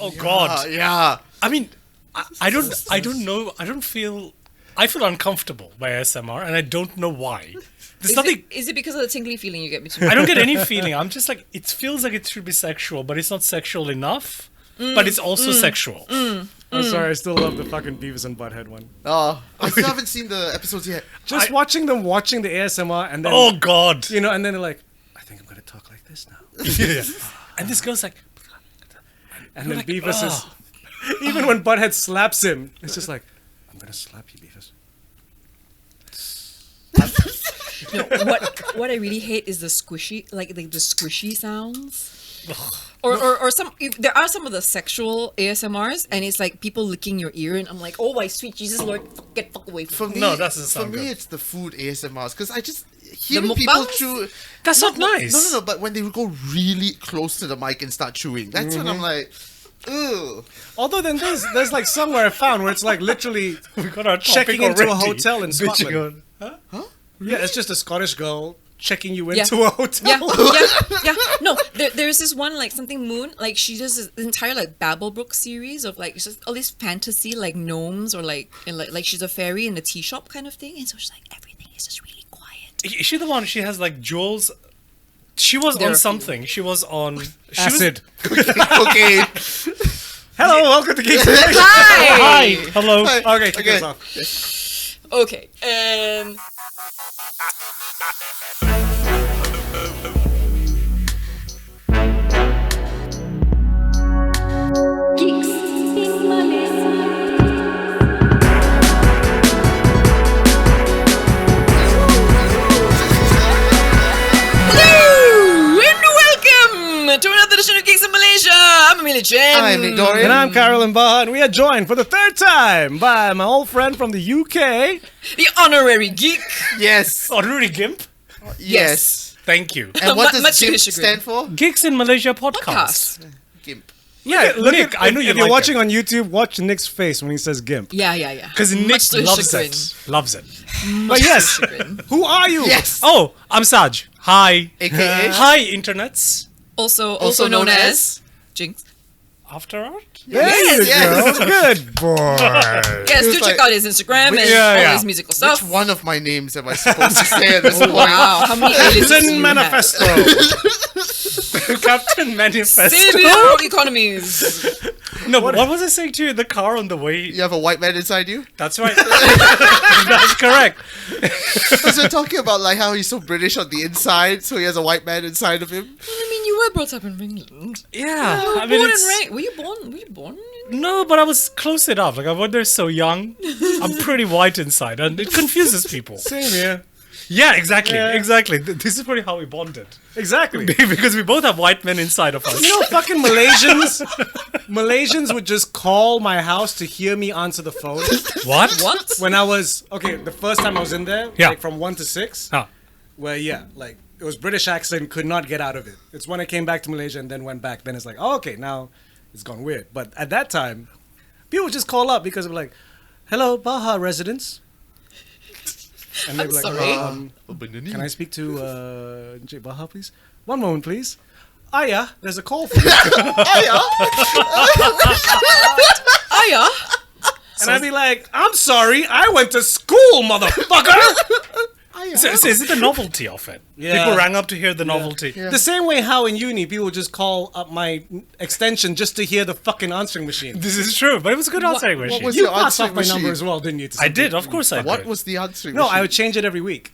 Oh God. Yeah. I mean, I don't know. I feel uncomfortable by ASMR, and I don't know why. There's nothing. Is it because of the tingly feeling you get between? I don't get any feeling. I'm just like, it feels like it should be sexual, but it's not sexual enough. But it's also sexual. I'm sorry, I still love the fucking Beavis and Butthead one. Oh, I still haven't seen the episodes yet. Just watching the ASMR and then... Oh God. You know, and then they're like, I think I'm going to talk like this now. Yeah. And this girl's like... And then like, Beavis is... Even when Butthead slaps him, it's just like, I'm going to slap you, Beavis. No, what I really hate is the squishy, like the squishy sounds. Or some. There are some of the sexual ASMRs, and it's like people licking your ear, and I'm like, oh my sweet Jesus Lord, get fuck away from me. No, that doesn't sound For me, good. it's the food ASMRs because I just hearing The people mukbangs? chew. That's not nice. No. But when they go really close to the mic and start chewing, that's when I'm like, ugh. Although then there's like somewhere I found where it's like literally We got our checking topic into a already. hotel in Bitching Scotland. on- Yeah, it's just a Scottish girl checking you Yeah. into a hotel. Yeah. No, there's this one like something moon. Like she does this entire like Babblebrook series of like just all these fantasy like gnomes or like she's a fairy in a tea shop kind of thing. And so she's like everything is just really quiet. Is she the one? She has like jewels. She was There on are- something. She was on Acid. Okay. Hello, welcome to Geeks. Hi. Hello. Okay, kick us off. Okay. And Geeks in Malaysia. hello and welcome to another edition of Geeks in Malaysia. I'm Amelia Chen. I'm Nick Dorian. And I'm Carolyn Baha, and we are joined for the third time by my old friend from the UK. the honorary geek. Yes. Honorary Gimp. Yes. Thank you. And what Much does GIMP to his chagrin. stand for? Geeks in Malaysia podcast. Podcast. GIMP. Yeah, look Nick, at, I know you if you're like watching it. on YouTube, watch Nick's face when he says GIMP. Yeah. Because Nick Much to his loves chagrin. it. Loves it. But yes, Chagrin. who are you? Yes. Oh, I'm Saj. Hi. AKA. Hi, internets. Also known as Jinx. After Art? There Yes, you yes. go. Good boy. Yes, It was do check like- out his Instagram and Yeah. all his musical stuff. Which one of my names am I supposed to say at this point? Wow, how many aliases do Captain you Manifesto. Captain Manifesto. have? Savior of economies. No, but what was I saying to you in the car on the way? You have a white man inside you? That's right. That's correct. Because we're talking about like how he's so British on the inside, so he has a white man inside of him. I mean, you were brought up in England. Yeah. You were I mean, born it's... and raised. Were you born? No, but I was close enough. Like, I went there so young. I'm pretty white inside, and it confuses people. Same here. Yeah, exactly. Yeah. Exactly. This is probably how we bonded. Exactly. Because we both have white men inside of us. You know, fucking Malaysians would just call my house to hear me answer the phone. What? What? When I was, the first time I was in there, Yeah. like from 1 to 6, Ah. where, like, it was British accent, could not get out of it. It's when I came back to Malaysia and then went back, then it's like, oh, okay, now it's gone weird. But at that time, people would just call up because of like, hello, Baha residents. And they'd I'm be like, sorry. can I speak to J. Baha, please? One moment, please. Aya, there's a call for you. Oh yeah. And I'd be like, I'm sorry, I went to school, motherfucker! So is it the novelty of it? Yeah. People rang up to hear the novelty. The same way how in uni, people would just call up my extension just to hear the fucking answering machine. This is true, but it was a good answering what machine. was You your passed off answering my machine? number as well, didn't you? to I some did, people? of course I did. What was the answering No, machine? I would change it every week.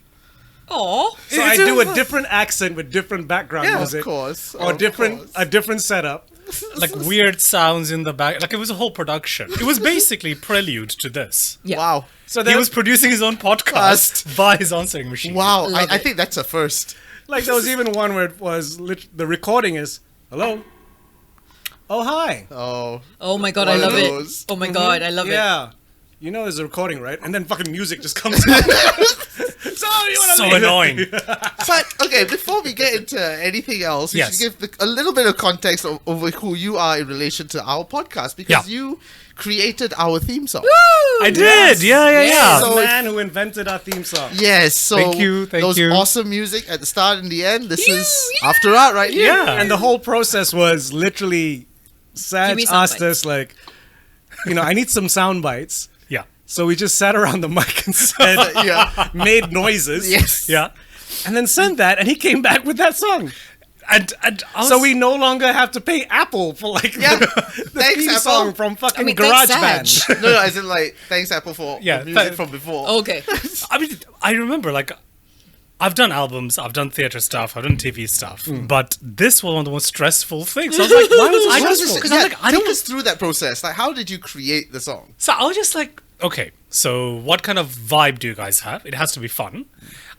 Oh. So I do a different accent with different background Yeah, music. of course. Or of different course. a different setup. Like weird sounds in the back. Like it was a whole production. It was basically prelude to this. Yeah. Wow. So He there was producing his own podcast by his answering machine. Wow. Love I it. think that's a first. like there was even one where it was the recording is hello. Oh hi. Oh. Oh my god, I One of love it. those. Oh my god, I love it. Yeah. You know there's a recording, right? And then fucking music just comes out. Sorry, you wanna So leave? annoying. But, okay, before we get into anything else, we Yes. should give a little bit of context over who you are in relation to our podcast, because Yeah. you created our theme song. I did. Yeah. So the if- man who invented our theme song. Yes, so Thank you, those you. awesome music at the start and the end, this is After Art right here. Yeah. And the whole process was literally Saj me sound asked bites. us like, I need some sound bites. Yeah. So we just sat around the mic and said, made noises. Yes. Yeah. And then sent that, and he came back with that song. And I was, So we no longer have to pay Apple for the Thanks, theme Apple. song from fucking I mean, thanks, GarageBand. Saj. No, as in like, thanks Apple for Yeah, the music but- from before. Okay. I mean, I remember like I've done albums, I've done theater stuff, I've done TV stuff, but this was one of the most stressful things. I was like, why was I it was stressful? just, Because I'm like, I take don't. us through that process. Like, how did you create the song? So I was just like, okay, so what kind of vibe do you guys have? It has to be fun.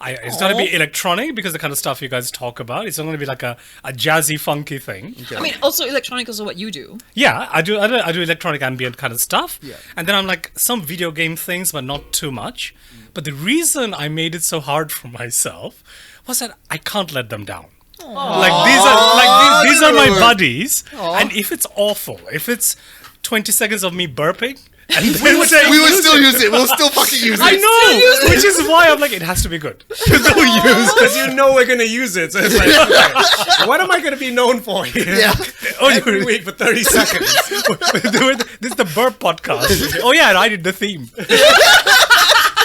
It's going to be electronic because the kind of stuff you guys talk about. It's not going to be like a jazzy, funky thing. I mean, also electronic is what you do. Yeah, I do electronic ambient kind of stuff. Yeah. And then I'm like some video game things, but not too much. But the reason I made it so hard for myself was that I can't let them down. These are my buddies, and if it's awful, if it's 20 seconds of me burping, and then We will still use it. We'll still fucking use it. I know, which is why I'm like, it has to be good. Because we're going to use it. So it's like, okay, what am I going to be known for here? Yeah. Every week for 30 seconds. This is the burp podcast. Oh yeah, and I did the theme.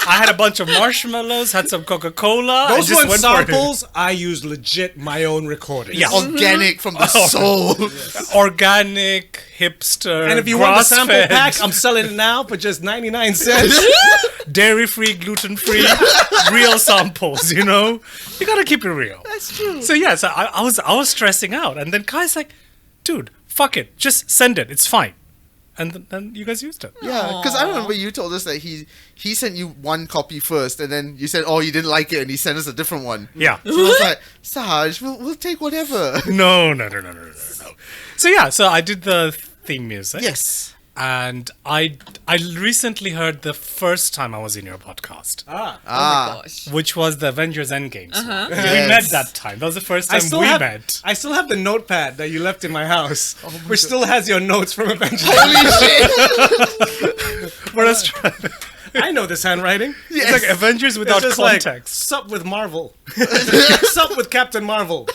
I had a bunch of marshmallows, had some Coca-Cola. Those and just weren't went for it. samples. I used legit my own recordings. Yeah. Organic from the soul. Organic, hipster, And if you want the sample grass-fed, pack, I'm selling it now for just 99 cents. dairy-free, gluten-free, real samples. You gotta keep it real. That's true. So yeah, so I was stressing out, and then Kai's like, "Dude, fuck it, just send it. It's fine." And then you guys used it. Yeah, because I remember you told us that he sent you one copy first, and then you said, "Oh, you didn't like it," and he sent us a different one. Yeah. So I was like, "Saj, we'll take whatever." No. So yeah, so I did the theme music. Yes. And I recently heard the first time I was in your podcast, Oh my gosh. which was the Avengers End Game. Uh-huh. We Yes. met that time. That was the first time we met. I still have the notepad that you left in my house, which still has your notes from Avengers. Holy shit! But I was trying, I know this handwriting. it's like Avengers without It's just context. like, sup with Marvel. Sup with Captain Marvel.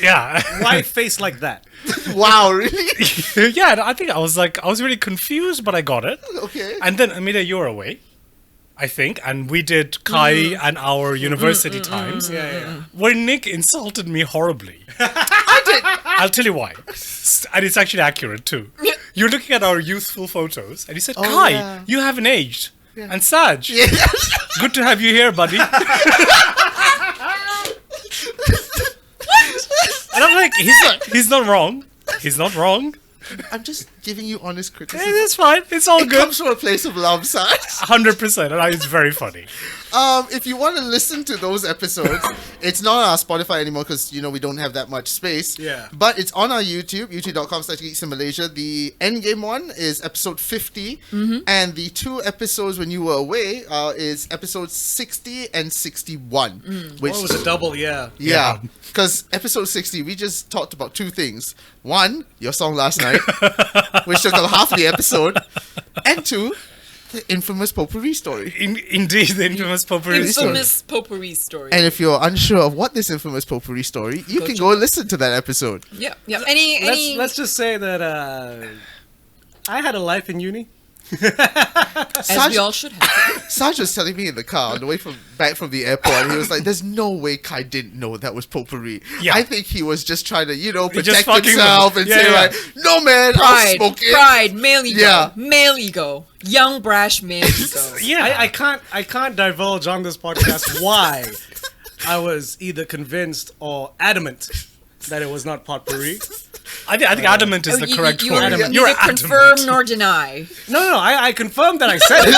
Yeah. Why face like that? Wow, really? Yeah, I think I was really confused, but I got it. Okay. And then Amida, you were away, I think, and we did Kai and our university times, Yeah. where Nick insulted me horribly. I did. I'll tell you why, and it's actually accurate too. You're looking at our youthful photos, and he said, "Kai, yeah. you haven't aged." And Saj, good to have you here, buddy. And I'm like, he's not wrong. He's not wrong. I'm just giving you honest criticism. It's fine. It's all It good. comes from a place of love, Saj. 100%. And it's very funny. If you want to listen to those episodes, it's not on our Spotify anymore because, we don't have that much space. Yeah. But it's on our YouTube, youtube.com/Geeks in Malaysia. The Endgame one is episode 50. And the 2 episodes when you were away is episodes 60 and 61. Which What was a double? Yeah. Yeah, because episode 60, we just talked about 2 things. 1, your song last night, which took up half the episode. And 2, the infamous potpourri story. Indeed, the infamous potpourri story. Infamous potpourri story. And if you're unsure of what this infamous potpourri story, you can go and listen to that episode. Yeah. Any Let's just say that I had a life in uni. as we all should have. Saj was telling me in the car on the way back from the airport, and he was like, "There's no way Kai didn't know that was potpourri." Yeah. I think he was just trying to, protect just fucking himself with and them. say, Yeah, like, "No, man, I'll Pride, smoke it." pride, male ego, Yeah. male ego, young brash male ego. Yeah. I can't divulge on this podcast why I was either convinced or adamant that it was not potpourri. I think adamant is the correct you, word. you You're neither adamant. confirm nor deny. No, I confirmed that I said it.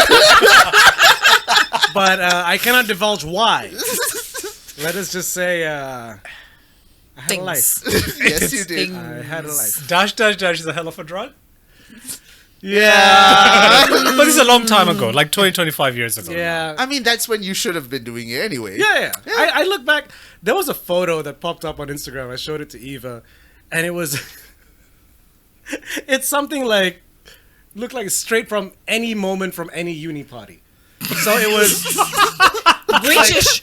But I cannot divulge why. Let us just say I had a life. Yes, you did. Things. I had a life. Dash is a hell of a drug. Yeah. But it's a long time ago, like 25 years ago. Yeah. I mean, that's when you should have been doing it anyway. Yeah. I look back. There was a photo that popped up on Instagram. I showed it to Eva, and it was. It's something like looked like straight from any moment from any uni party. So it was British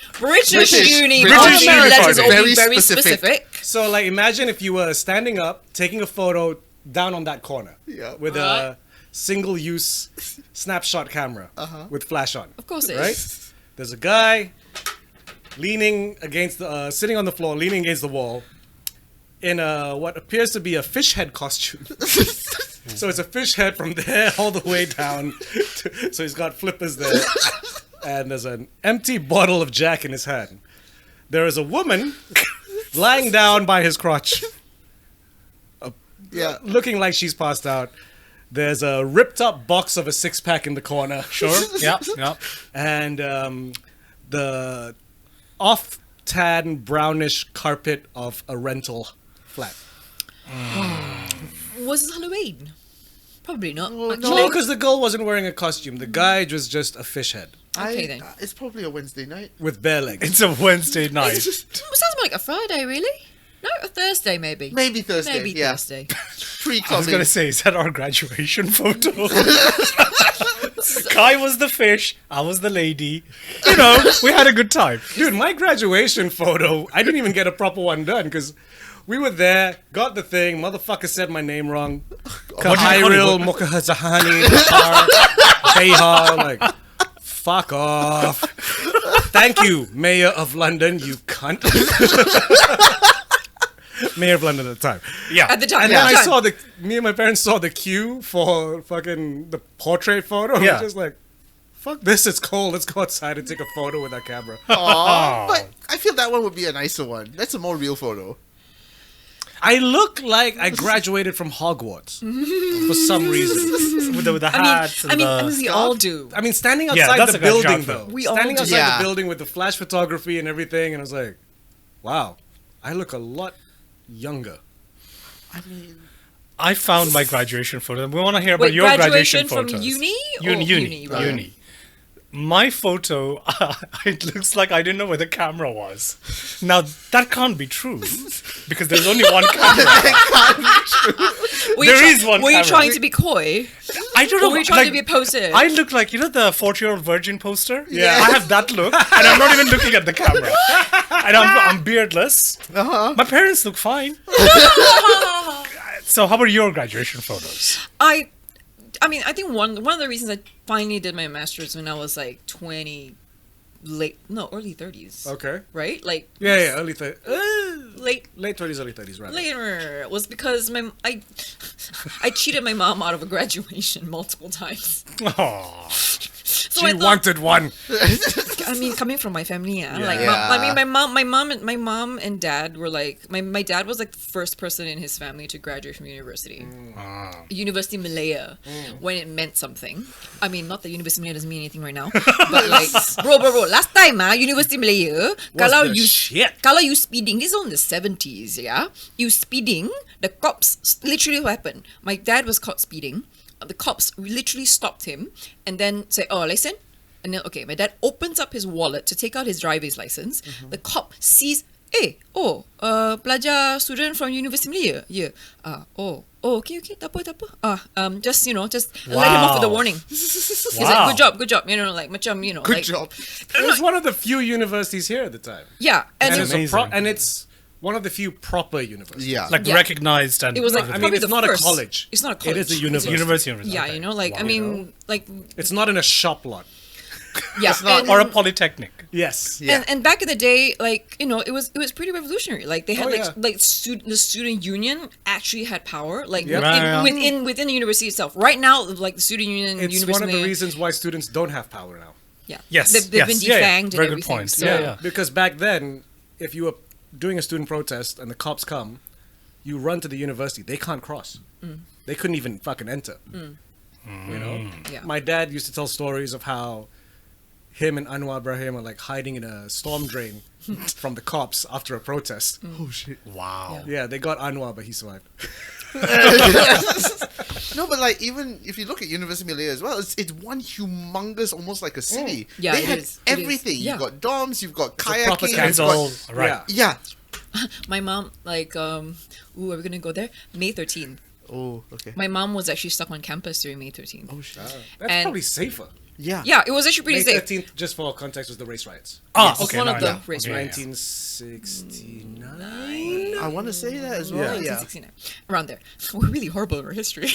uni. British all uni letters party. will be Very very specific. specific. so like imagine if you were standing up taking a photo down on that corner. Yeah. With a single-use snapshot camera with flash on. Of course it right? is. There's a guy leaning against the sitting on the floor, leaning against the wall, in what appears to be a fish head costume. So it's a fish head from there all the way down. So he's got flippers there. And there's an empty bottle of Jack in his hand. There is a woman lying down by his crotch, Yeah. looking like she's passed out. There's a ripped up box of a 6-pack in the corner. Sure. Yeah. Yeah. And the off-tan brownish carpet of a rental flat. Was it Halloween? Probably not. Well, actually. No, because the girl wasn't wearing a costume. The guy was just a fish head Okay, then. It's probably a Wednesday night. with bare legs. It's a Wednesday night. Sounds more like a Friday, really? No, a Thursday maybe. Maybe Thursday. Maybe yeah. Thursday. I was Pre-clubbing. gonna say, is that our graduation photo? Kai was the fish, I was the lady. You know, we had a good time. Dude, my graduation photo, I didn't even get a proper one done because we were there, got the thing, motherfucker said my name wrong. Kahairil Mokahazahani Beha, like, fuck off. Thank you, Mayor of London, you cunt. Mayor of London at the time. Yeah. At the time. And yeah. then I saw me and my parents saw the queue for fucking the portrait photo. Yeah. I was just like, fuck this, it's cold. Let's go outside and take a photo with our camera. Aw, but I feel that one would be a nicer one. That's a more real photo. I look like I graduated from Hogwarts for some reason. with the hats I mean, and we all do. I mean, standing Yeah, outside that's the a good building, outfit. though. We all Standing do. outside Yeah. the building with the flash photography and everything, and I was like, wow, I look a lot younger. I mean, I found my graduation photo. We want to hear about Wait, your graduation graduation from photos. uni? Uni. Or right. Uni. My photo, it looks like I didn't know where the camera was. Now, that can't be true because there's only one camera. There is one Were you camera. trying to be coy? I don't know. Or were you trying to be posted? I look like, you know, the 40-year-old virgin poster? Yeah. I have that look, and I'm not even looking at the camera. And I'm beardless. My parents look fine. So, how about your graduation photos? I mean, I think one of the reasons I finally did my master's when I was like 20, early 30s. Okay. Right? Like Yeah, early 30s. late Late 20s, early 30s, right? later was because I cheated my mom out of a graduation multiple times. Aww. So She I thought, wanted one. I mean, coming from my family, like Yeah. my mom and dad were like my dad was like the first person in his family to graduate from university. University of Malaya when it meant something. I mean, not that University of Malaya doesn't mean anything right now, but like bro, last time University of Malaya, the shit. kalau you speeding, this is on the 70s, yeah. You speeding, the cops literally what happened. My dad was caught speeding. The cops literally stopped him and then said, "Oh, license." And then, okay, my dad opens up his wallet to take out his driver's license. The cop sees, pelajar student from University of Malaya. Yeah. Okay, tak apa. Just let him off with a warning. He's like, good job. You know, like, macam, you know, good like, job. It was one of the few universities here at the time. yeah. And And it, it's, amazing. and it's one of the few proper universities. Yeah. Like Yeah. recognized and it was like, I mean, probably it's the not a first. college. It's not a college. It is a university. university. Yeah, okay. you know, like, I Wow. mean, like, It's not in a shop lot. yeah. not- and- Or a polytechnic. Yes. Yeah. And back in the day, like, you know, it was pretty revolutionary. Like they had Oh, yeah. the student union actually had power, like Yep. within the university itself. Right now, like the student union, It's university, one of the reasons why students don't have power now. yeah, Yes, they've been yes, yeah, yeah. defanged Very and good everything. point. So, Yeah. Because back then, if you were doing a student protest and the cops come, you run to the university. They can't cross. They couldn't even fucking enter. You know? Yeah. My dad used to tell stories of how him and Anwar Ibrahim are like hiding in a storm drain from the cops after a protest. Oh shit. Wow. Yeah, they got Anwar, but he survived. No, but like even if you look at University of Malaya as well, it's one humongous, almost like a city. Yeah, they it had is. It is. everything. Yeah. You've got dorms, you've got a proper kayaking, you've It's got all right. Yeah. yeah. My mom, like, are we gonna go there? May 13th. Oh, okay. My mom was actually stuck on campus during May 13th. Oh shit. That's And- probably safer. Yeah. Yeah, it was actually pretty May safe. 13th, just for context, was the race riots. Ah, It's okay. one no, of the yeah. race Okay, yeah, riots. 1969. I want to say that as well. Yeah. 1969, around there. We're really horrible in our history.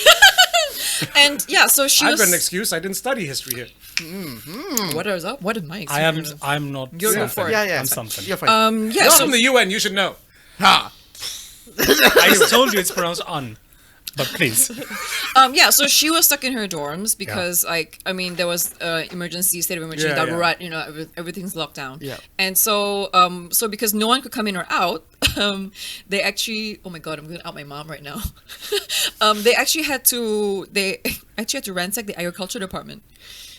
And yeah, so she I've was. got an excuse. I didn't study history here. What is up? What is my I am. experience? I'm not. You're something. for it. Yeah. I'm something. You're fine. Yeah, You're so from the UN. You should know. Ha. I told you it's pronounced un, but please. yeah, so she was stuck in her dorms because, like, I mean, there was emergency, state of emergency, Yeah, darurat, you know, everything's locked down. Yeah. And so, so because no one could come in or out, they actually, oh my god, I'm going to out my mom right now. They actually had to ransack the agriculture department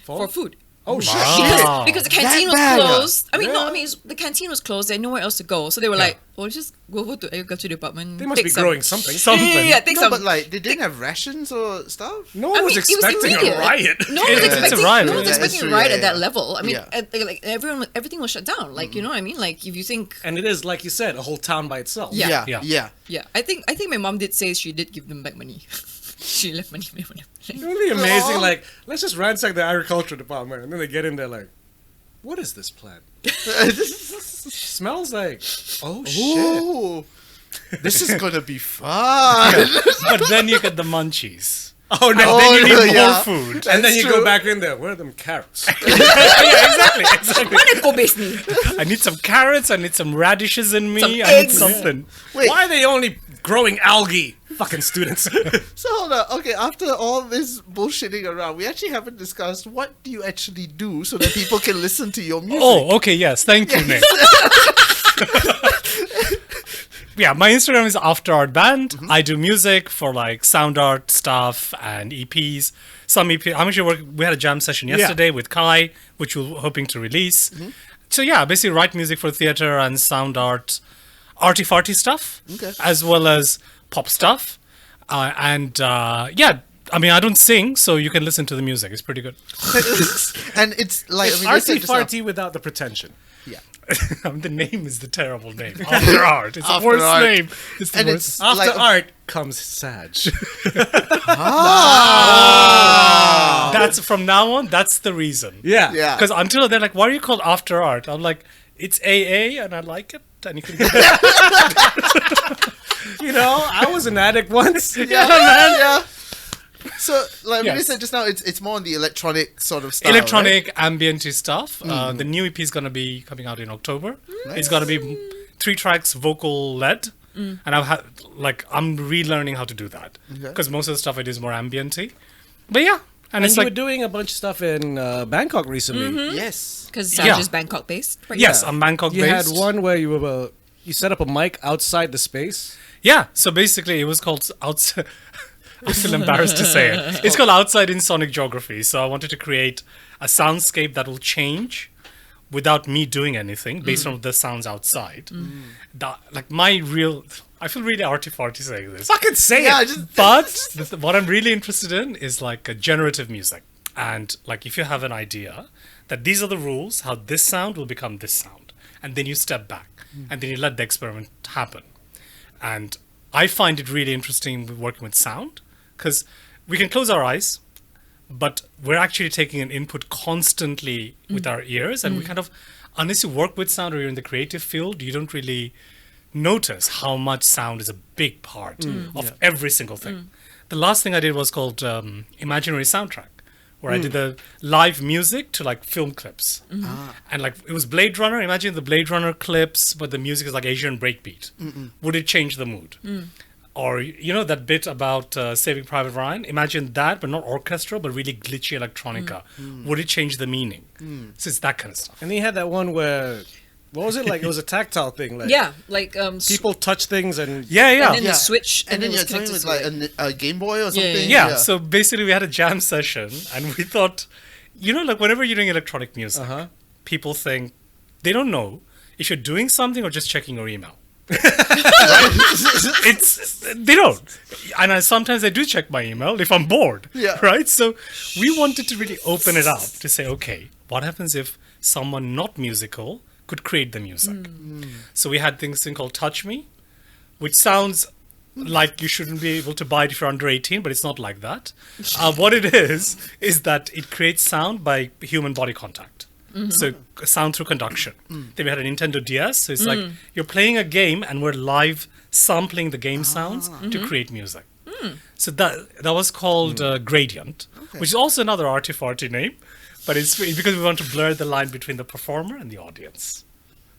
for food. Oh shit! Wow. Because the canteen That was bad, closed. I mean, no, Yeah. I mean, the canteen was closed. They had nowhere else to go. So they were like, well, just go over to agriculture department. They must take be some. growing something. Yeah, take No, some. but like they didn't have rations or stuff. No one I was mean, it was expecting a immediate. riot. No one was It's a expecting, riot. no one's Yeah, expecting it's a true, riot yeah, at that yeah. level. I mean, Yeah. like everything was shut down. Like, you know what I mean? Like, if you think, And it is, like you said, a whole town by itself. Yeah. Yeah. yeah, I think my mom did say she did give them back money. She left money. It would be amazing. Aw. Like, let's just ransack the agriculture department, and then they get in there like, what is this plant? Smells like. Oh shit! Ooh, this is gonna be fun. But then you get the munchies. Oh no! And Oh, then you need yeah. more food. and then That's you true. go back in there. Where are them carrots? Yeah, exactly. Mana kau base ni? I need some carrots. I need some radishes in me. Some I need eggs. something. Wait, Why are they only growing algae? Fucking students. so hold on. Okay, after all this bullshitting around, we actually haven't discussed what do you actually do so that people can listen to your music. Oh, okay. Yes. Thank you, Nick. Yeah, my Instagram is After Art Band. I do music for like sound art stuff and EPs. Some EP. I'm actually we had a jam session yesterday with Kai, which we're hoping to release. So yeah, basically write music for theater and sound art, arty-farty stuff, Okay. as well as pop stuff. Yeah, I mean, I don't sing, so you can listen to the music. It's pretty good. And it's like It's I mean, you said arty just now- farty without the pretension. Yeah. I mean, the name is the terrible name. After Art. It's the After worst Art. name. It's the And worst. it's After like, art comes Saj. That's from now on. That's the reason. Yeah. Yeah. Because until they're like, "Why are you called After Art?" I'm like, "It's AA, and I like it." And you can get You know, I was an addict once. Yeah, man. Yeah. So, like we Yes. said just now, it's more on the electronic sort of style. electronic ambient stuff. The new EP is gonna be coming out in October. It's gonna be 3 tracks vocal led, and I'm relearning how to do that because most of the stuff I do is more ambienty. But yeah, and And it's you like were doing a bunch of stuff in Bangkok recently. Right? Yes. Because Yeah. Saj is Bangkok based. Right? yes, I'm Bangkok You based. had one where you set up a mic outside the space. Yeah, so basically it was called outside. I feel embarrassed to say it. It's called Outside in Sonic Geography. So I wanted to create a soundscape that will change without me doing anything based on the sounds outside. I feel really arty-farty saying this. Fucking say Yeah, it. just But what I'm really interested in is like a generative music. And like if you have an idea that these are the rules, how this sound will become this sound. And then you step back and then you let the experiment happen. And I find it really interesting with working with sound because we can close our eyes, but we're actually taking an input constantly with our ears. And we kind of, unless you work with sound or you're in the creative field, you don't really notice how much sound is a big part of every single thing. The last thing I did was called Imaginary Soundtrack, where I did the live music to like film clips. And like it was Blade Runner. Imagine the Blade Runner clips, but the music is like Asian breakbeat. Would it change the mood? Or you know that bit about Saving Private Ryan? Imagine that, but not orchestral, but really glitchy electronica. Would it change the meaning? So it's that kind of stuff. And then you had that one where, what was it like? It was a tactile thing. Like Yeah, like people touch things and Yeah, yeah. and then Yeah. the switch, and then it was you're talking connected with to like a Game Boy or Yeah, something. Yeah, so basically we had a jam session and we thought, you know, like whenever you're doing electronic music, people think they don't know if you're doing something or just checking your email. They don't. And sometimes I do check my email if I'm bored. Yeah. Right? So we wanted to really open it up to say, okay, what happens if someone not musical could create the music? So we had things called Touch Me, which sounds like you shouldn't be able to buy it if you're under 18, but it's not like that. What it is that it creates sound by human body contact. So sound through conduction. Then we had a Nintendo DS, so it's like you're playing a game and we're live sampling the game sounds to create music. So that was called Gradient, which is also another arty-farty name, but it's because we want to blur the line between the performer and the audience.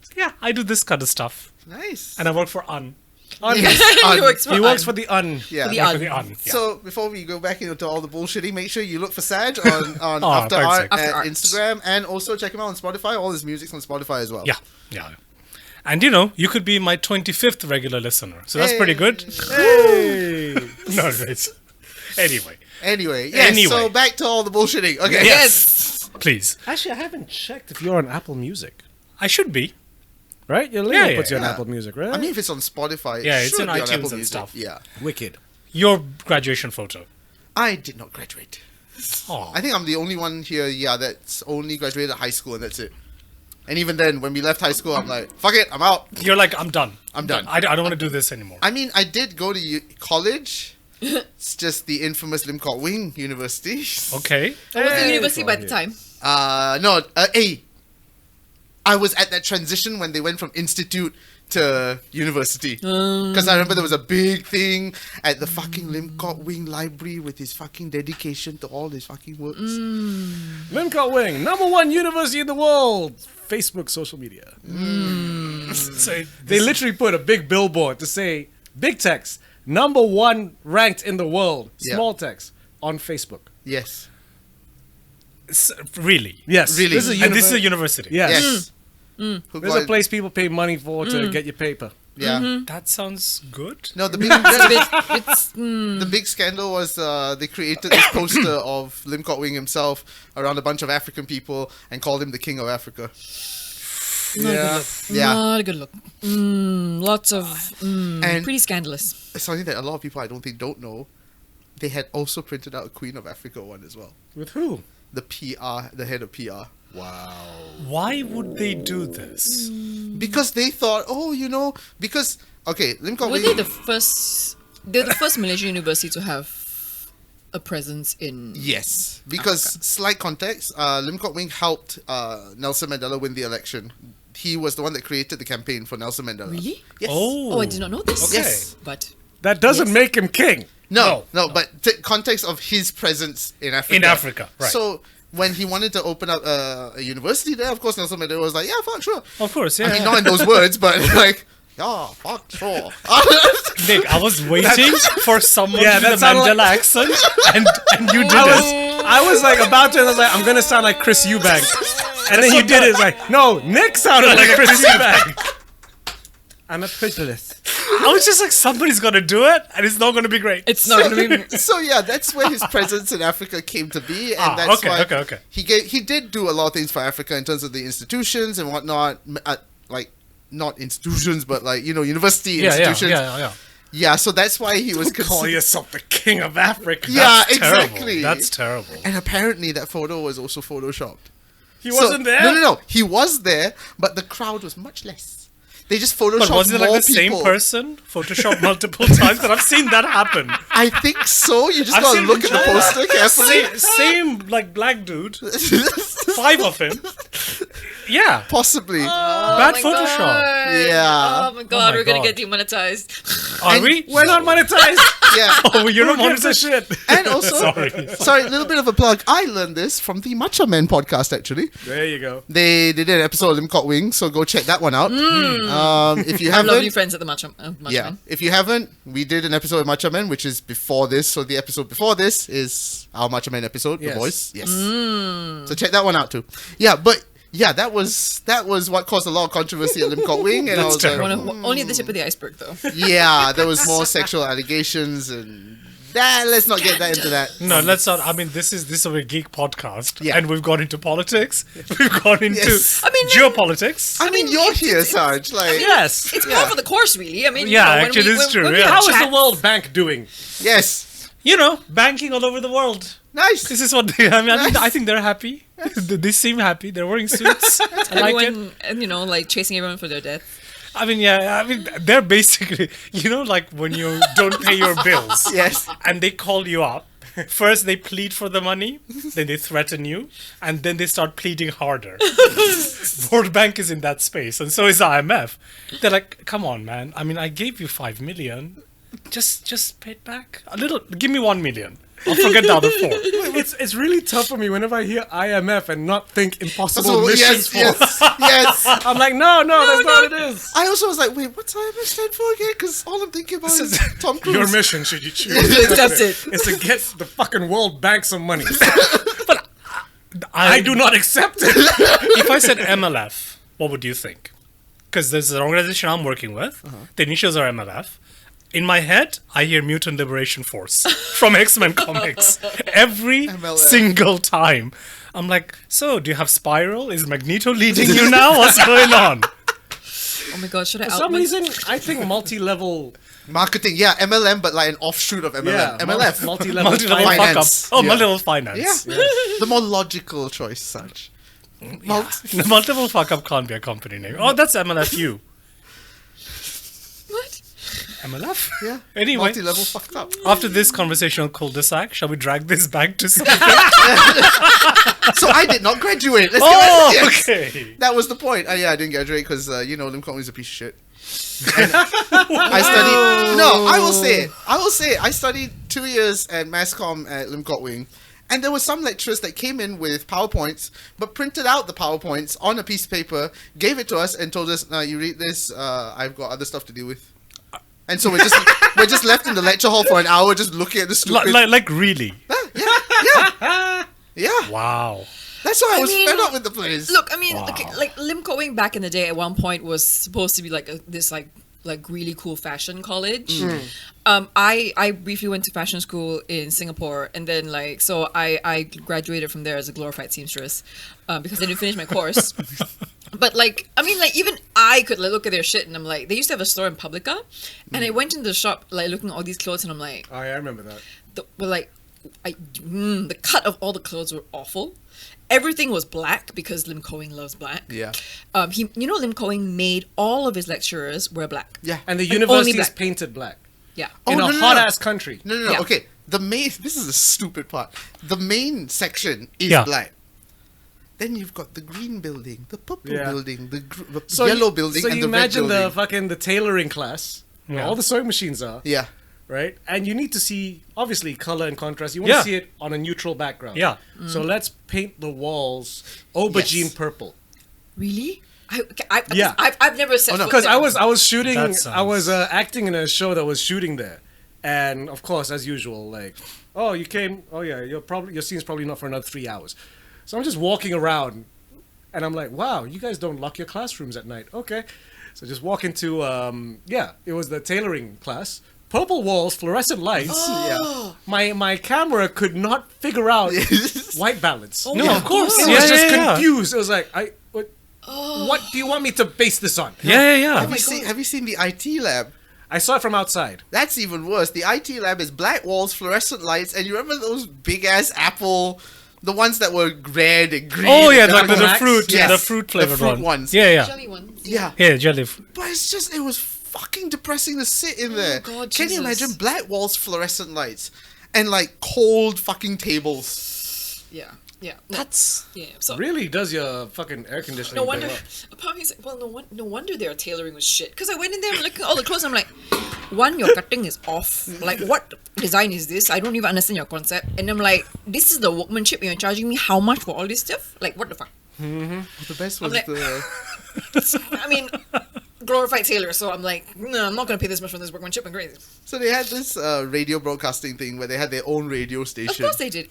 So yeah, I do this kind of stuff. Nice. And I work for Un. Yes, He works for He works Un. for the Un. yeah. the I work Un. for the Un. Yeah. So before we go back into all the bullshitting, make sure you look for Saj on Oh, After thanks, Art Zach. at After Art. Instagram, and also check him out on Spotify. All his music's on Spotify as well. Yeah. And you could be my 25th regular listener. So that's pretty good. Hey. No, it's... Anyway, yes. So back to all the bullshitting. Okay. Yes. Please. Actually, I haven't checked if you're on Apple Music. I should be. Right? Your label Yeah, puts you on yeah. Apple Music, right? I mean, if it's on Spotify, Yeah, it it's should in be on iTunes Apple and Music. stuff. Yeah. Wicked. Your graduation photo. I did not graduate. Oh, I think I'm the only one here, that's only graduated high school, and that's it. And even then, when we left high school, I'm like, fuck it, I'm out. you're like, I'm done. I'm done. I don't want to do this anymore. I mean, I did go to college. It's just the infamous Lim Kok Wing University. Okay. I was in Hey, university by the here. time. No, I was at that transition when they went from institute to university. Because I remember there was a big thing at the fucking Lim Kok Wing library with his fucking dedication to all his fucking works. Lim Kok Wing, #1 university in the world. Facebook, social media. So They literally put a big billboard to say, big text, #1 ranked in the world, Yeah. small text, on Facebook. Yes. really. Yes. Really. This is And this is a university. Yes. Yes. Who There's got- a place people pay money for to get your paper. Yeah. That sounds good. No, the big It's the big scandal was they created this poster of Lim Kok Wing himself around a bunch of African people and called him the King of Africa. Yeah. Yeah. not a good look. Lots of And pretty scandalous. something that a lot of people I don't know, they had also printed out a Queen of Africa one as well. With who? The PR, the head of PR. Wow. Why would they do this? Because they thought, because Lim Kok Were Wing. they the first? They're the first Malaysian university to have a presence in. Yes, because slight context, Lim Kok Wing helped Nelson Mandela win the election. He was the one that created the campaign for Nelson Mandela. Really? Yes. Oh, I did not know this. Okay. Yes. But That doesn't make him king. No, but context of his presence in Africa. In Africa, right. So when he wanted to open up a university there, of course, Nelson Mandela was like, yeah, fuck, sure. Of course, yeah. I mean, not in those words, but like, yeah, fuck, sure. Nick, I was waiting for someone Yeah, to do that the sounded Mandela like- accent, and you did it. I was like about to, and I was like, I'm gonna sound like Chris Eubank. And then you did it. It's like, no, Nick sounded like Chris Eubank. I'm a pugilist. I was just like, somebody's gonna do it, and it's not gonna be great. it's not going to be. So yeah, that's where his presence in Africa came to be, and Ah, that's okay, why okay. he did do a lot of things for Africa in terms of the institutions and whatnot, like not institutions, but like university institutions. Yeah. Yeah, so that's why he was Call yourself the king of Africa. Yeah, That's terrible. exactly. That's terrible. And apparently that photo was also photoshopped. He wasn't there? No. He was there, but the crowd was much less. They just photoshopped But was it like more the same people. person Photoshopped multiple times? Because I've seen that happen. I think so. You just I've gotta seen look it at the in poster carefully. Same like black dude, 5 of him. Yeah, Possibly. bad my Photoshop. God. Yeah. Oh my god, my we're gonna God. get demonetized. Are And we? We're not monetized. Yeah. Oh, you're not Who gives a monetized. shit? And also, Sorry. sorry, a little bit of a plug. I learned this from the Macho Man Podcast, actually. There you go. They did an episode of Lim Kok Wing, so go check that one out. If you I have lovely haven't, friends at the Macho Man. if you haven't, we did an episode of Macho Man, which is before this. So the episode before this is our Macho Man episode, Yes. The Voice. Yes. So check that one out too. Yeah, but yeah, that was what caused a lot of controversy at Lim Kok Wing, and I That's was terrible. like, Only at the tip of the iceberg, though. yeah, there was more sexual allegations and that. Let's not get that into that. No, let's not. I mean, this is a geek podcast, Yeah. and we've gone into politics. We've gone into Yes. I mean, geopolitics. I mean, you're here, Sarge. Like, Yes. It's part of the course, really. I mean, Yeah, when actually, this is true, when we yeah. have How is the chats- World Bank doing? yes, Banking all over the world. nice. This is what they, I think they're happy. They seem happy. They're wearing suits. I like it. Everyone, and like chasing everyone for their death. I mean, yeah, I mean, they're basically, like when you don't pay your bills. Yes. And they call you up. First, they plead for the money, then they threaten you, and then they start pleading harder. World Bank is in that space, and so is IMF. They're like, come on, man. I mean, I gave you 5 million. Just pay it back. A little. Give me 1 million. I'll forget the other 4. It's really tough for me whenever I hear IMF and not think impossible So, missions yes. I'm I'm like, no, that's not what it is. I also was like, wait, what's IMF stand for again? Because all I'm thinking about is Tom Cruise. Your mission, should you choose, That's it. is to get the fucking World Bank some money. But I do not accept it. If I said MLF, what would you think? Because there's an organization I'm working with. The initials are MLF. In my head, I hear Mutant Liberation Force from X-Men comics every MLF. single time. I'm like, so do you have Spiral? Is Magneto leading you now? What's going on? Oh my god, should I For out some my- reason, I think multi-level. Marketing, yeah, MLM, but like an offshoot of MLM. Yeah, MLF. multi-level Multi-level finance. fuck up. Finance. Oh, Yeah. multi-level finance. Yeah. The more logical choice, Saj. The multiple fuck up can't be a company name. Oh, that's MLFU. What? MLF? Yeah. Anyway. Multi-level fucked up. After this conversational cul-de-sac, shall we drag this back to something? So I did not graduate. Let's Oh, get yes. okay. That was the point. Yeah, I didn't graduate because, Lim Kong is a piece of shit. I studied... No, I will say it. I studied 2 years at Mass Comm at Lim Kok Wing. And there were some lecturers that came in with PowerPoints, but printed out the PowerPoints on a piece of paper, gave it to us, and told us, "Now you read this. I've got other stuff to deal with." And so we're just left in the lecture hall for an hour, just looking at the stupid. Like really? Yeah, Wow. that's why I was mean, fed up with the place. Look, I mean, Wow. okay, like Lim Ko Wing back in the day at one point was supposed to be like this like really cool fashion college. I briefly went to fashion school in Singapore, and then so I graduated from there as a glorified seamstress because I didn't finish my course. But even I could like, look at their shit, and I'm like, they used to have a store in Publica, and I went into the shop like looking at all these clothes, and I'm like, Oh yeah, I remember that. the cut of all the clothes were awful. Everything was black because Lim Ko Wing loves black. Yeah. Lim Ko Wing made all of his lecturers wear black. Yeah. And the only university is black. painted black Yeah. Oh, in no, a no, hot no. ass country. No. Yeah. Okay. The main. This is the stupid part. The main section is Yeah. black. Then you've got the green building, the purple Yeah. building, the yellow building, So and you the red imagine building. the tailoring class, where Yeah. all the sewing machines are, Yeah. right? And you need to see obviously color and contrast. You want Yeah. to see it on a neutral background. Yeah. So let's paint the walls aubergine Yes. purple. Really? Yeah. I've never said Oh, no. Because I was shooting, That I was sounds- acting in a show that was shooting there, and of course, as usual, like, oh, you came, oh yeah, your scene's probably not for another 3 hours. So I'm just walking around, and I'm like, wow, you guys don't lock your classrooms at night, okay? So just walk into, it was the tailoring class. Purple walls, fluorescent lights. Oh. Yeah. My camera could not figure out white balance. Oh, No, yeah. of course. It Yeah, was just yeah, yeah. confused. It was like, what do you want me to base this on? Yeah. Have you seen the IT lab? I saw it from outside. That's even worse. The IT lab is black walls, fluorescent lights, and you remember those big ass Apple, the ones that were red and green. Oh yeah, and the dark Max? fruit, Yes. the fruit flavored The fruit one. ones. Yeah. Jelly ones. Yeah. Yeah, jelly. But it was fucking depressing to sit in there. God, Can you Jesus. imagine black walls, fluorescent lights, and like cold fucking tables? Yeah. Yeah. That's Yeah. So Really does your fucking air conditioning. no wonder. go up. Apparently, he's like, well, no wonder their tailoring was shit. Because I went in there and looking at all the clothes. I'm like, one, your cutting is off. Like, what design is this? I don't even understand your concept. And I'm like, this is the workmanship. You're charging me how much for all this stuff? Like, what the fuck? The best was like- the. I mean, glorified tailor. So I'm like, no, I'm not gonna pay this much for this workmanship. I'm crazy. So they had this radio broadcasting thing where they had their own radio Of station. course they did.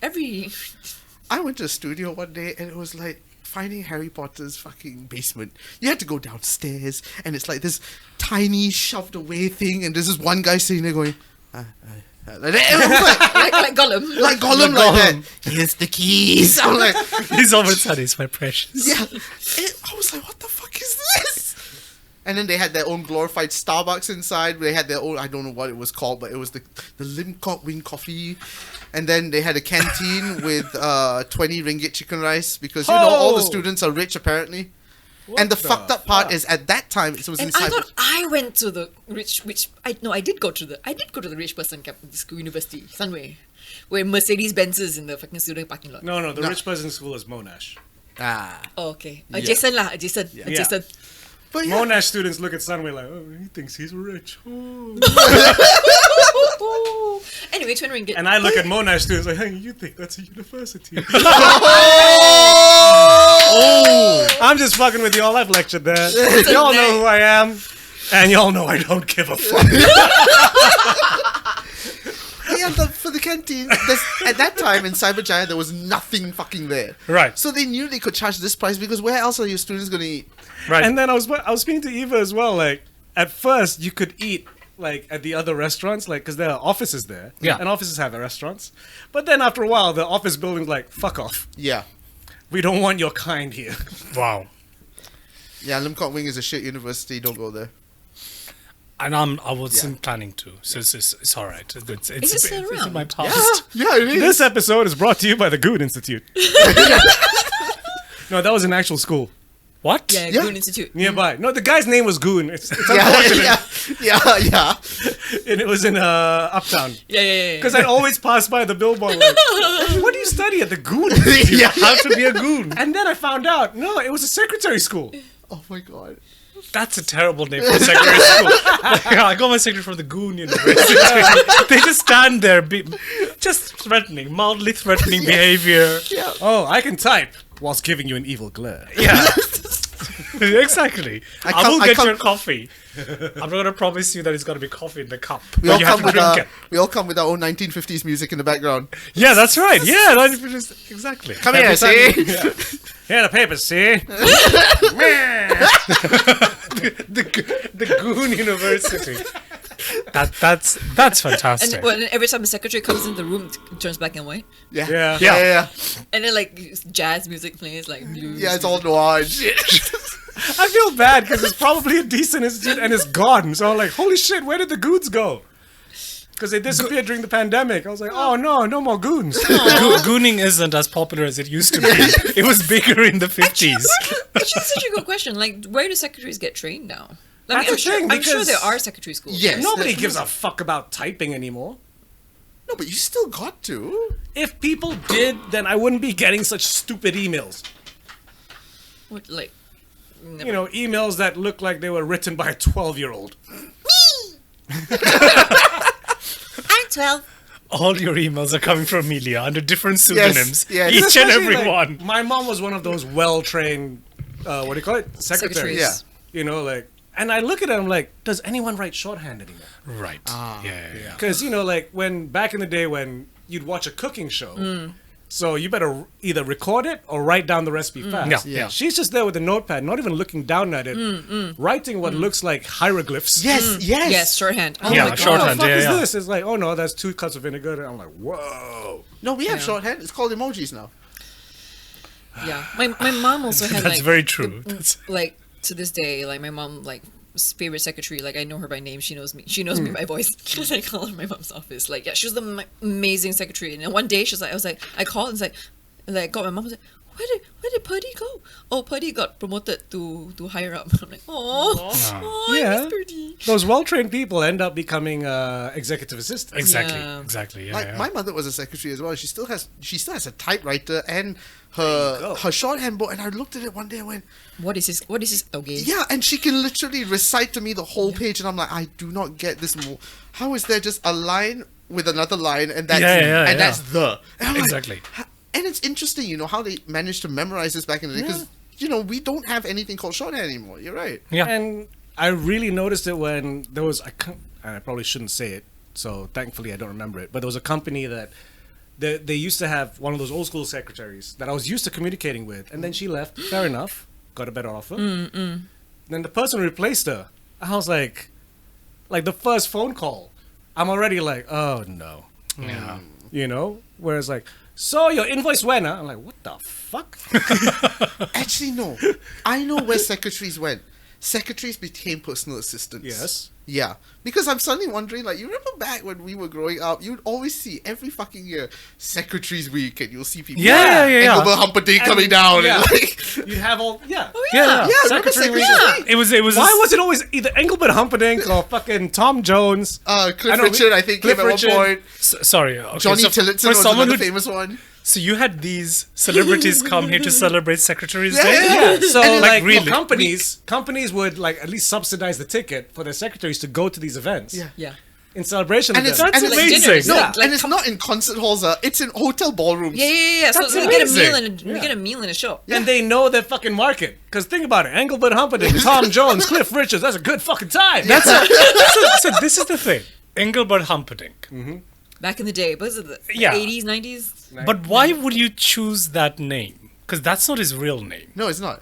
I went to a studio one day and it was like finding Harry Potter's fucking basement. You had to go downstairs and it's like this tiny shoved away thing and there's this one guy sitting there going, like that. And I was like Gollum. like Gollum like that. Here's the keys. I'm like, he's over it's my precious. yeah. And I was like, what the fuck is this? And then they had their own glorified Starbucks inside. They had their own, I don't know what it was called, but it was the Lim Kok Wing coffee. And then they had a canteen with 20 ringgit chicken rice because, all the Oh! students are rich apparently. And the the fucked up part fuck? is at that time it was And in I cyber. thought I went to the I did go to the rich person school university, Sunway, where Mercedes Benzes in the fucking student parking lot. No, the No. rich person school is Monash. Ah, Oh, okay. Adjacent. but yeah. Monash students look at Sunway like, oh, he thinks he's rich. Ooh. Anyway, 20 ringgit. And I look at Monash students like, hey, you think that's a university? I'm just fucking with y'all. I've lectured there. Y'all know who I am. And y'all know I don't give a fuck. Yeah, for the canteen, at that time in Cyberjaya, there was nothing fucking there. Right. So they knew they could charge this price because where else are your students going to eat? Right. And then I was speaking to Eva as well. Like, at first, you could eat like at the other restaurants, like, because there are offices there. Yeah. And offices have restaurants. But then after a while, the office building's like, fuck off. Yeah. We don't want your kind here. Wow. Yeah, Lim Kok Wing is a shit university. Don't go there. And I wasn't planning to, so it's all right. It's it still in around? my past. Yeah, it is. This episode is brought to you by the Goon Institute. No, that was an actual school What? Yeah, Yeah. Goon Institute. nearby. No, the guy's name was Goon. It's yeah, unfortunate. yeah. And it was in Uptown. Yeah. Because I'd always pass by the billboard like, what do you study at the Goon Institute? Yeah. How to be a goon? And then I found out, no, it was a secretary school. Oh my god. That's a terrible name for a secondary school. I got my secretary from the Goon University. They just stand there, just threatening, mildly threatening behavior. Yeah. Oh, I can type whilst giving you an evil glare. Yeah. Exactly. I will I get come- your coffee. I'm not going to promise you that it's going to be coffee in the cup. We but all you have come to with drink our it. we all come with our own 1950s music in the background. Yeah, that's right. Yeah, exactly. Come here, see? Here are the papers, see? The Goon University. That's fantastic. And well, every time the secretary comes in the room, it turns black and white. Yeah. Yeah. Yeah. And then like jazz music plays, like blues. Yeah, it's all noir and shit. I feel bad because it's probably a decent institute and it's gone. So I'm like, holy shit, where did the goons go? Because they disappeared during the pandemic. I was like, oh no more goons. Gooning isn't as popular as it used to be. It was bigger in the 50s. Actually, such a good question. Like, where do secretaries get trained now? That's the thing, I'm sure because- there are secretary schools. Yes. Nobody that- gives a fuck about typing anymore. No, but you still got to. If people did, then I wouldn't be getting such stupid emails. What, like, You know, emails that look like they were written by a 12-year-old. I'm 12. All your emails are coming from Amelia under different pseudonyms. yes. Each and Especially, every like, one. My mom was one of those well-trained, what do you call it? Secretaries. Secretaries. You know, like, and I look at it, I'm like, does anyone write shorthand anymore? Right. Yeah. Because, you know, like, when back in the day when you'd watch a cooking show, so you better either record it or write down the recipe fast. Yeah. She's just there with a notepad, not even looking down at it, writing what looks like hieroglyphs. Yes, yes. Yes, shorthand. Oh Yeah, my God. shorthand. What the fuck yeah. is this? It's like, oh no, that's 2 cups of vinegar. And I'm like, whoa. No, we have Yeah. shorthand. It's called emojis now. Yeah. My mom also had That's like very true. That's- like to this day, like my mom like favorite secretary, like I know her by name, she knows me Hmm. by voice because I call her my mom's office. Like, yeah, she was the amazing secretary. And then one day I called and got my mom was like, where did Purdy go? Oh, Purdy got promoted to higher up. I'm like, oh, I Yeah. miss Purdy. Those well-trained people end up becoming executive assistants. Exactly. Yeah, Like yeah. my mother was a secretary as well. She still has a typewriter and her shorthand book. And I looked at it one day and went, What is this? Okay. yeah. And she can literally recite to me the whole page, and I'm like, I do not get this. How is there just a line with another line, and that's Yeah. that's the and I'm like, Exactly. and it's interesting, you know, how they managed to memorize this back in the day because you know we don't have anything called shorthand anymore. You're right. Yeah. And I really noticed it when there was, I probably shouldn't say it, so thankfully I don't remember it, but there was a company that they used to have one of those old school secretaries that I was used to communicating with, and then she left. Fair enough. Got a better offer. Then the person replaced her. I was like the first phone call, I'm already like, oh no. Yeah. You know? Whereas like, so your invoice went, huh? I'm like, what the fuck? Actually, no. I know where secretaries went. secretaries became personal assistants. Yes. Yeah, because I'm suddenly wondering, like, you remember back when we were growing up, you'd always see every fucking year Secretaries Week, and you'll see people Engelbert Humperdinck coming down, yeah. and like, You have all Yeah. remember Secretary Week. Secretaries Week? It was. Why was it always either Engelbert Humperdinck or fucking Tom Jones? Cliff Richard, I think, Cliff came at Richard. one point. Sorry. Okay, Johnny so Tillotson for was someone another who- famous one. So you had these celebrities come here to celebrate Secretaries Yeah, Day? yeah, Yeah, so And it- like really? companies would like at least subsidize the ticket for their secretaries to go to these events. Yeah. Yeah. In celebration And of it's, them. That's and it's amazing. dinners, No, yeah. and it's not in concert halls. It's in hotel ballrooms. Yeah. So That's we get a amazing. meal and we get a meal and a show. And they know their fucking market. Because think about it, Engelbert Humperdinck, Tom Jones, Cliff Richards, that's a good fucking time. So this is the thing. Engelbert Humperdinck. Back in the day, was it the Yeah. 80s, 90s? But why would you choose that name? Because that's not his real name. No, it's not.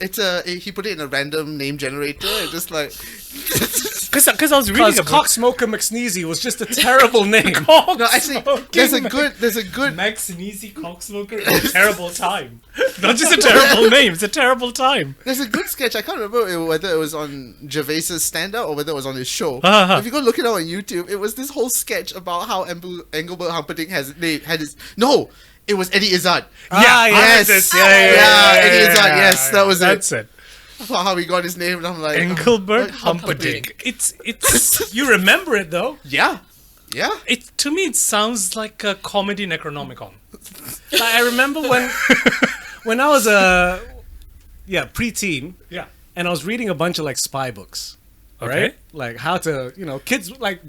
He put it in a random name generator and just like Because I was reading Because about Cocksmoker McSneezy was just a terrible name. no, actually there's a good Max Sneezy Cocksmoker. A terrible time. Not just a terrible name. It's a terrible time. there's a good sketch. I can't remember whether it was on Gervais's stand-up or whether it was on his show. Uh-huh. If you go look it up on YouTube, it was this whole sketch about how Engelbert Humperdinck had his no. It was Eddie Izzard. Ah, yes. this. Eddie Izzard. Yes, that was That's it. About how he got his name, and I'm like Engelbert Humperdinck. Humperdinck. It's You remember it though. Yeah. it to me it sounds like a comedy Necronomicon. Like, I remember when I was a preteen, Yeah. and I was reading a bunch of like spy books. Okay. Right? Like how to, kids like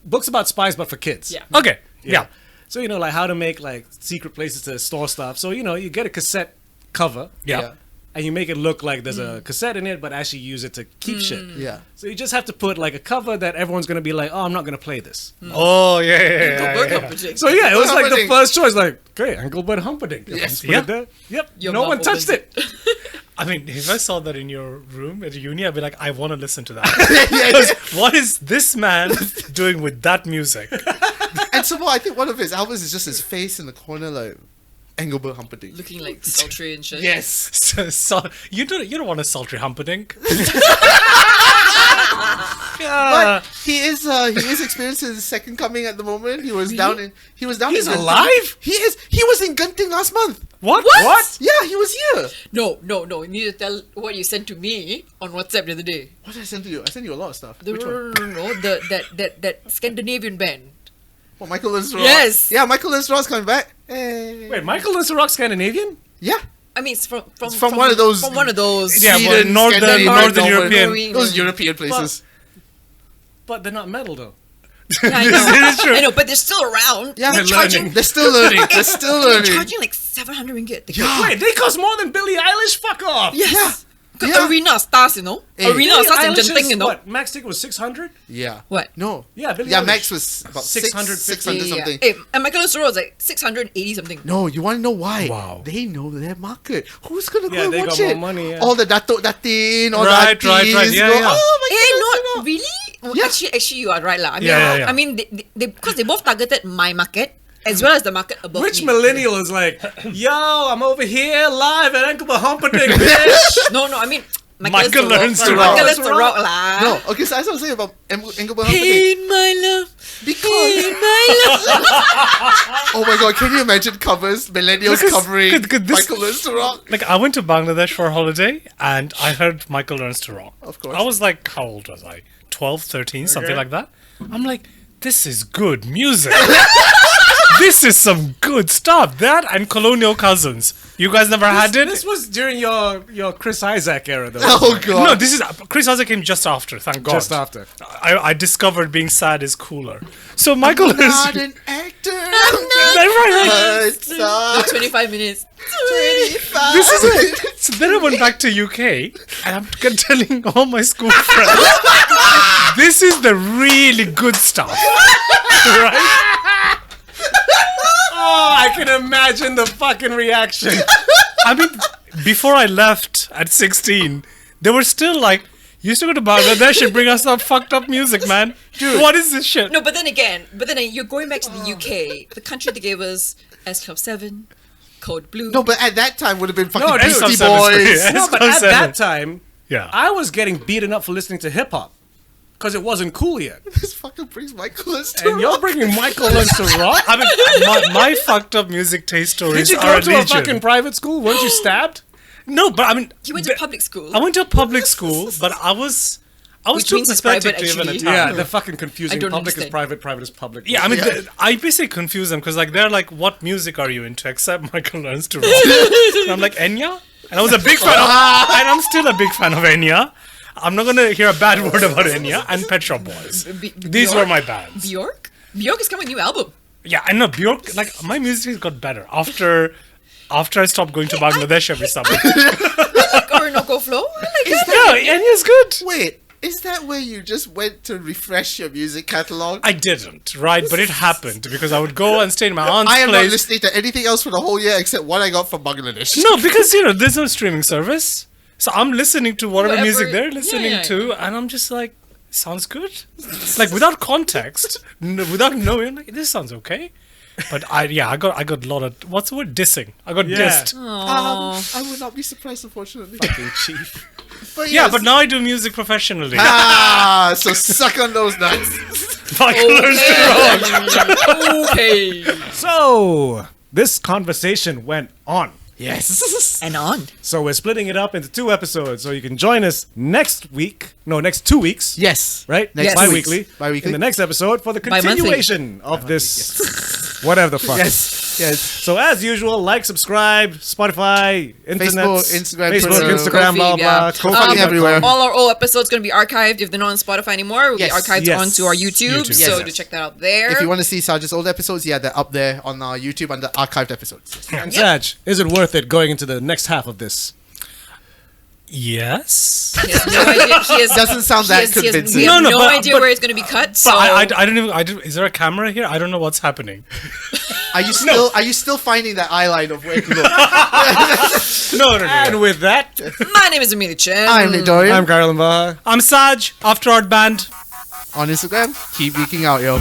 books about spies but for kids. Yeah. Okay. Yeah. So like how to make like secret places to store stuff. So you get a cassette cover. Yeah. And you make it look like there's a cassette in it, but actually use it to keep shit. Yeah. So you just have to put like a cover that everyone's gonna be like, oh, I'm not gonna play this. Oh yeah. Engelbert Humperdinck. So yeah, it was like the Humperdinck. first choice. Like, okay, Engelbert Humperdinck. Yes. Put Yeah. it there. Yep. Your no mom one touched opens it. I mean, if I saw that in your room at uni, I'd be like, I want to listen to that. Because what is this man doing with that music? And somehow I think one of his albums is just his face in the corner, like Engelbert Humperdinck. Looking like sultry and shit. Yes. So you don't want a sultry Humperdinck. But he is experiencing his second coming at the moment. He was down in He's in Genting. alive? He was in Genting last month. What? What? Yeah, he was here. No. You need to tell what you sent to me on WhatsApp the other day. What did I send to you? I sent you a lot of stuff. No, Which one? no. That Scandinavian band. Oh, Michael Lindstrom. Yes. Yeah, Michael Lindstrom's coming back. Hey. Wait, Michael Lindsay Scandinavian? Yeah. I mean, it's from one of those- From one of those. Yeah, well, Sweden, northern Scandinavia, European. Norway. Those European places. But they're not metal though. Yeah, I know. I know, but they're still around. Yeah, they're charging. They're still learning. They're still They're learning. charging like 700 ringgit. Yeah. Wait, they cost more than Billie Eilish? Fuck off! Yes. Yeah. Yeah. Arena stars, you know. Hey. Arena Billie stars in Eilish Genting, is you know. what? Max ticket was 600? Yeah. What? No. Yeah, Billie Yeah, Eilish. Max was about 600, 600 something. Hey, and Michael Lindstrom was like 680 something. No, you want to know why? Wow. They know their market. Who's gonna Yeah, go they and watch got more it? money, yeah. All the Dato Datin, all Right, the right, aunties right. Yeah, go, yeah. Oh my Hey, God, not really. Well, Yeah. Actually, you are right, lah. I mean, Yeah, yeah. I mean, they because they both targeted my market as well as the market above Which me. millennial is like, yo, I'm over here live at Engelbert Humperdinck, bitch? No, I mean, Michael learns to Michael rock. learns to rock, lah. No, okay, so as I was saying about Engelbert Humperdinck. Hey, my love. Because, Hey, my love. oh my God, can you imagine covers, millennials Because- covering could this- Michael Learns to Rock? Like, I went to Bangladesh for a holiday and I heard Michael Learns to Rock. Of course. I was like, how old was I? 12, 13, something Okay. like that. I'm like, this is good music. This is some good stuff. That and Colonial Cousins. You guys never had it? This was during your Chris Isaac era, though. Oh God. No, this is Chris Isaac came just after. Thank God. Just after. I discovered being sad is cooler. So Michael I'm not is an actor. right. It's not 25 minutes. 25. This is it. So then I went back to UK and I'm telling all my school friends, this is the really good stuff, right? Oh, I can imagine the fucking reaction. I mean, before I left at 16, they were still like, you used to go to Bangladesh and bring us that fucked up music, man. Dude, what is this shit? No, but then again, you're going back to the UK, the country that gave us S Club 7, Code Blue. No, but at that time would have been fucking No, Beastie S Club 7 is Boys. great. No, but Club at 7. that time, Yeah. I was getting beaten up for listening to hip hop because it wasn't cool yet. This fucking brings Michael Lens to And you're rock. bringing Michael Lens to rock? I mean, my fucked up music taste stories Did you are go to a legion. fucking private school? Weren't you stabbed? No, but I mean, You went to public school. I went to a public school, but I was Which too means it's pathetic private, to even actually. attack. Yeah, they're fucking confusing. I don't Public is understand. private, private is public. Yeah, I mean, Yeah. I basically confuse them because like they're like, "What music are you into?" Except Michael learns to rock, and I'm like Enya, and I was a big fan of, and I'm still a big fan of Enya. I'm not gonna hear a bad word about Enya and Pet Shop Boys. These were my bands. Bjork? Bjork is coming with a new album. Yeah, I know Bjork. Like my music got better after I stopped going to Bangladesh every summer. Like Orinoco Flow. I like that. Yeah, Enya's good. Wait, is that where you just went to refresh your music catalog? I didn't, right? But it happened because I would go and stay in my aunt's I am not place. listening to anything else for the whole year except what I got from Bangladesh. No, because there's no streaming service, so I'm listening to whatever Whatever- music they're yeah, listening yeah, to, and I'm just like, sounds good. Like without context, without knowing, like this sounds okay. But I got a lot of what's the word, dissing. I got Yeah. dissed. I would not be surprised, unfortunately. Fucking chief. But Yeah, yes. but now I do music professionally. So suck on those nuts. Michael learns to rock. Okay. So, this conversation went on. Yes. And on. So, we're splitting it up into 2 episodes. So, you can join us next 2 weeks. Yes. Right? Next Bi-weekly. weeks. Bi-weekly. In the next episode for the Bi-monthly. continuation of this. Whatever the fuck. Yes. Yes. So, as usual, like, subscribe, Spotify, internet, Instagram, Facebook, Twitter. Instagram, blah, Ko-fi, blah, yeah. Fucking everywhere. All our old episodes going to be archived. If they're not on Spotify anymore, will Yes. be archived Yes. onto our YouTube. YouTube. So Yes. to check that out there. If you want to see Saj's old episodes, yeah, they're up there on our YouTube under archived episodes. And Saj, is it worth it going into the next half of this? Yes. He has no idea. He has, Doesn't sound that he has convincing. We have No, no, but- idea but- where it's going to be cut. So But I don't even. Is there a camera here? I don't know what's happening. Are you still finding that eye line of where to look? No. And with that, my name is Amelia Chen. I'm Nick Dorian. I'm Carolyn Baha. I'm Saj, After Art Band. On Instagram, keep geeking out, yo.